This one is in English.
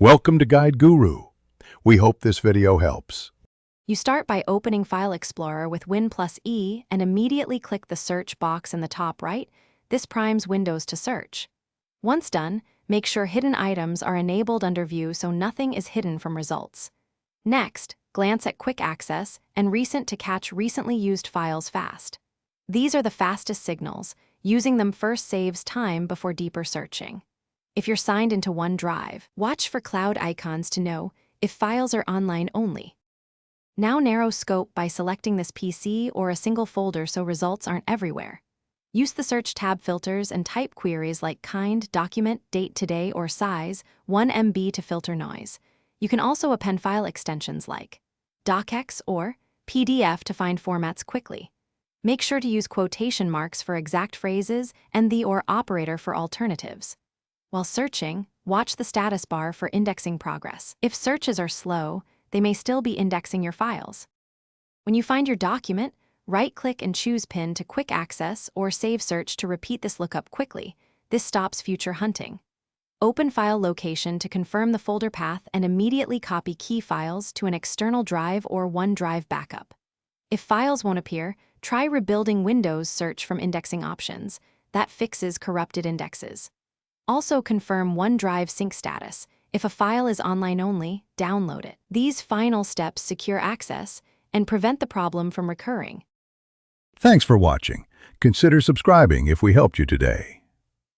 Welcome to Guide Guru. We hope this video helps. You start by opening File Explorer with Win+E and immediately click the search box in the top right. This primes Windows to search. Once done, make sure hidden items are enabled under View so nothing is hidden from results. Next, glance at Quick Access and Recent to catch recently used files fast. These are the fastest signals. Using them first saves time before deeper searching. If you're signed into OneDrive, watch for cloud icons to know if files are online only. Now narrow scope by selecting this PC or a single folder so results aren't everywhere. Use the search tab filters and type queries like kind, document, date today, or size, 1 MB to filter noise. You can also append file extensions like docx or PDF to find formats quickly. Make sure to use quotation marks for exact phrases and the or operator for alternatives. While searching, watch the status bar for indexing progress. If searches are slow, they may still be indexing your files. When you find your document, right-click and choose Pin to Quick Access or Save Search to repeat this lookup quickly. This stops future hunting. Open File Location to confirm the folder path and immediately copy key files to an external drive or OneDrive backup. If files won't appear, try rebuilding Windows search from indexing options. That fixes corrupted indexes. Also confirm OneDrive sync status. If a file is online only, download it. These final steps secure access and prevent the problem from recurring. Thanks for watching. Consider subscribing if we helped you today.